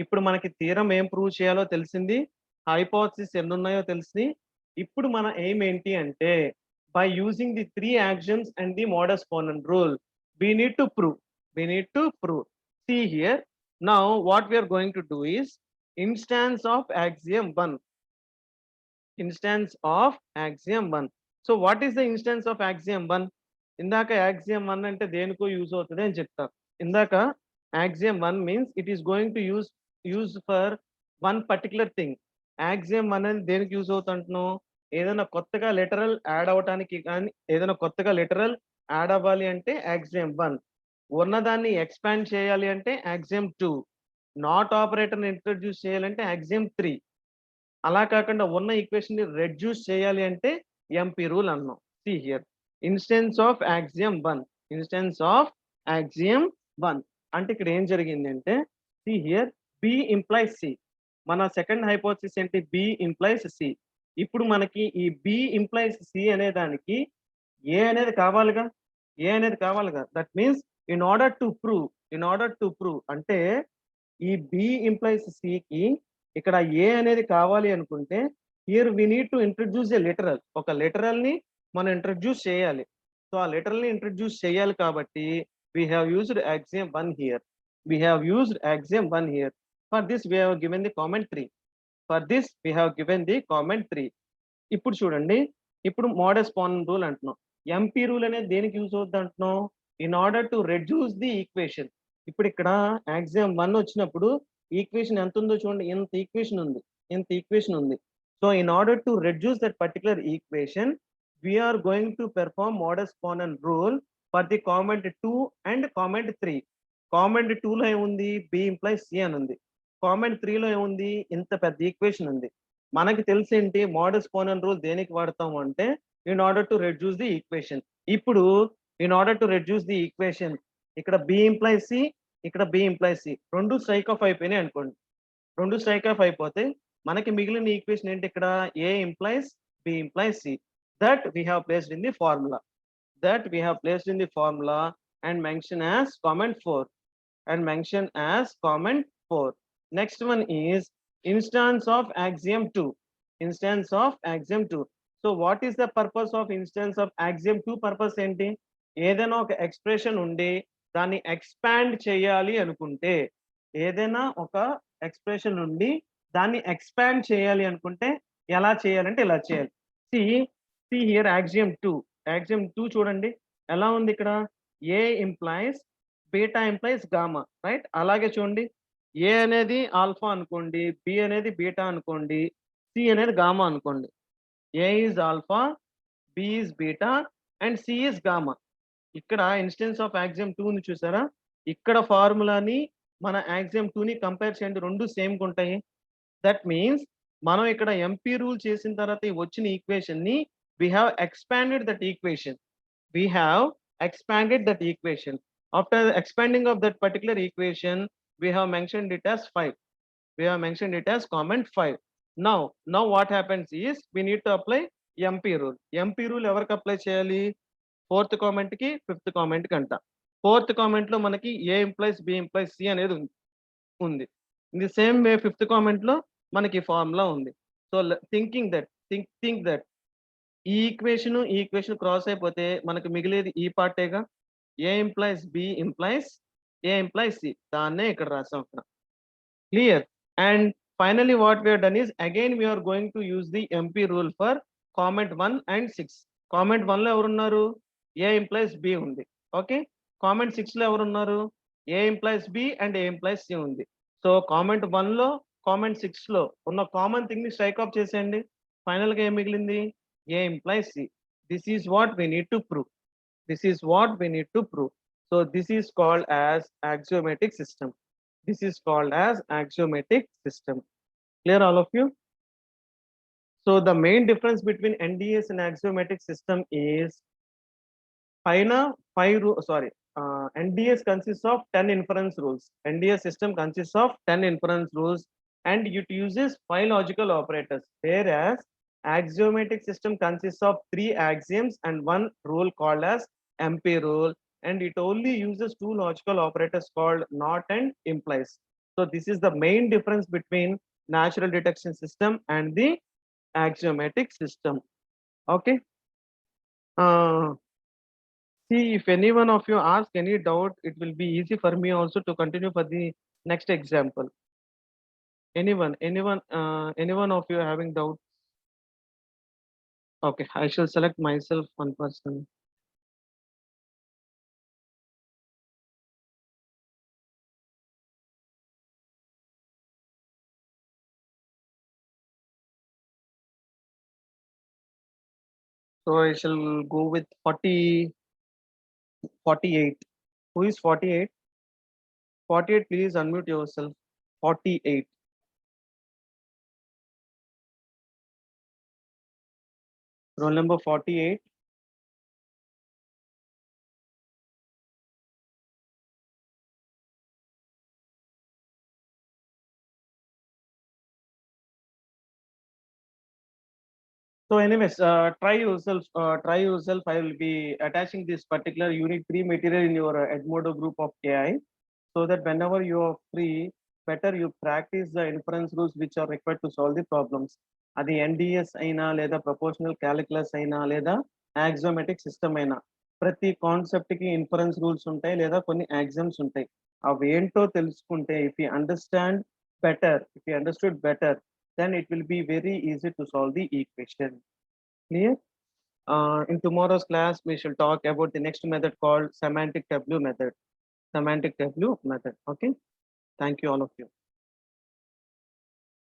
ఇప్పుడు మనకి theorem ఏం prove చేయాలో తెలిసింది, hypothesis ఎన్ని ఉన్నాయో తెలిసింది. ఇప్పుడు మన ఎయిమ్ ఏంటి అంటే by using the 3 axioms and the modus ponens rule, we need to prove. We need to prove. See here. Now what we are going to do is instance of axiom 1. Instance of axiom 1. So what is the instance of axiom 1? ఇందాక axiom 1 అంటే దేనికో use అవుతుంది అని చెప్తారు. ఇందాక axiom 1 means it is going to use for one particular thing. axiom 1 అనేది దేనికి use అవుతుంటున్నాం? ఏదైనా కొత్తగా లిటరల్ యాడ్ అవడానికి కానీ ఏదైనా కొత్తగా లిటరల్ యాడ్ అవ్వాలి అంటే axiom 1. ఉన్నదాన్ని ఎక్స్పాండ్ చేయాలి అంటే axiom 2. నాట్ ఆపరేటర్ ఇంట్రడ్యూస్ చేయాలంటే axiom 3. అలా కాకుండా ఉన్న ఈక్వేషన్ ని రెడ్యూస్ చేయాలి అంటే ఎంపీ రూల్ అన్నాం. See here instance of axiom 1. Instance of axiom 1 అంటే ఇక్కడ ఏం జరిగింది అంటే see here B implies C. మన సెకండ్ హైపోథసిస్ ఏంటి? B implies C. ఇప్పుడు మనకి ఈ బి ఇంప్లైస్ సి అనే దానికి ఏ అనేది కావాలిగా. ఏ అనేది కావాలిగా. That means in order to prove అంటే ఈ బి ఇంప్లైస్ సి కి ఇక్కడ ఏ అనేది కావాలి అనుకుంటే here we need to introduce a literal. ఒక లిటరల్ ని మనం ఇంట్రడ్యూస్ చేయాలి. సో ఆ లిటరల్ ని ఇంట్రడ్యూస్ చేయాలి కాబట్టి we have used axiom 1 here. We have used axiom 1 here. For this we have given the comment 3. For this we have given the comment 3. ఇప్పుడు చూడండి, ఇప్పుడు మోడస్ పోనన్ రూల్ అంటున్నాం. ఎంపీ రూల్ అనేది దేనికి యూజ్ అవుతుంది అంటున్నాం? In order to reduce the equation. ఇప్పుడు ఇక్కడ axiom 1 వచ్చినప్పుడు ఈక్వేషన్ ఎంత ఉందో చూడండి. ఇంత ఈక్వేషన్ ఉంది. So in order to reduce that particular equation we are going to perform modus ponens rule for the comment 2 and comment 3. comment 2 లో ఏముంది? b implies c అని ఉంది. comment 3 లో ఏముంది? ఇంత పెద్ద ఈక్వేషన్ ఉంది. మనకి తెలిసేంటి మోడస్ పోనన్ రూల్ దేనికి వాడతాము అంటే in order to reduce the equation. ఇప్పుడు in order to reduce the equation ఇక్కడ b implies c, ఇక్కడ b implies c రెండు స్ట్రైక్ ఆఫ్ అయిపోయినాయి అనుకోండి. రెండు స్ట్రైక్ ఆఫ్ అయిపోతే మనకి మిగిలిన ఈక్వేషన్ ఏంటి? ఇక్కడ a implies b implies c. That we have placed in the formula. And mention as comment 4. Next one is instance of axiom 2. So what is the purpose of instance of axiom 2? Purpose enti? ఏదైనా ఒక expression ఉండి దాన్ని expand చేయాలి అనుకుంటే, ఎలా చేయాలంటే ఇలా చేయాలి. See here axiom 2 చూడండి ఎలా ఉంది. ఇక్కడ a implies beta implies gamma, right? అలాగే చూడండి a అనేది ఆల్ఫా అనుకోండి, b అనేది బీటా అనుకోండి, c అనేది గామా అనుకోండి. a is alpha, b is beta and c is gamma. ఇక్కడ ఇన్స్టెన్స్ ఆఫ్ axiom 2 ని చూసారా? ఇక్కడ ఫార్ములాని మన axiom 2 ని కంపేర్ చేయండి, రెండు సేమ్ గా ఉంటాయి. దట్ మీన్స్ మనం ఇక్కడ ఎంపీ రూల్ చేసిన తర్వాత వచ్చిన ఈక్వేషన్ ని we have expanded that equation. After expanding of that particular equation, we have mentioned it as 5. We have mentioned it as comment 5. Now what happens is we need to apply MP rule. MP rule ఎవరికి apply చేయాలి? Fourth comment కి, fifth comment కి అంట. Fourth comment లో మనకి a implies b implies c అనేది ఉంది. In the same way fifth comment లో మనకి ఫార్ములా ఉంది. సో థింక్ దట్ ఈ ఈక్వేషన్ క్రాస్ అయిపోతే మనకు మిగిలేది ఈ పార్టేగా. a implies b implies c. దాన్నే ఇక్కడ రాసాం అక్కడ. Clear? And finally what we have done is again we are going to use the MP rule for comment 1 and 6. comment 1 లో ఎవరున్నారు? a implies b ఉంది. ఓకే. comment 6 లో ఎవరున్నారు? a implies b and a implies c ఉంది. So comment 1 లో comment 6 లో ఉన్న common thing ని స్ట్రైక్ ఆఫ్ చేసేయండి. ఫైనల్ గా ఏం మిగిలింది? a implies c. This is what we need to prove. So this is called as axiomatic system. Clear all of you? So the main difference between NDS and axiomatic system is NDS consists of 10 inference rules. NDS system consists of 10 inference rules and it uses 5 logical operators, whereas axiomatic system consists of 3 axioms and 1 rule called as MP rule, and it only uses 2 logical operators called not and implies. So this is the main difference between natural deduction system and the axiomatic system. Okay. See, if any one of you ask any doubt, it will be easy for me also to continue for the next example. Anyone of you having doubt? Okay, I shall select myself one person. So I shall go with 48. Who is 48? 48, please unmute yourself. 48. Roll number 48. So anyways, try yourself. I will be attaching this particular unit 3 material in your Edmodo group of AI, so that whenever you are free, better you practice the inference rules which are required to solve the problems. అది NDS అయినా లేదా proportional calculus అయినా లేదా యాక్సియోమెటిక్ system అయినా ప్రతి concept కి inference rules ఉంటాయి లేదా కొన్ని యాక్సియమ్స్ ఉంటాయి. అవి ఏంటో తెలుసుకుంటే if you understood better, then it will be very easy to solve the equation. Clear? In tomorrow's class, we shall talk about the next method called semantic tableau method. Okay. Thank you, all of you.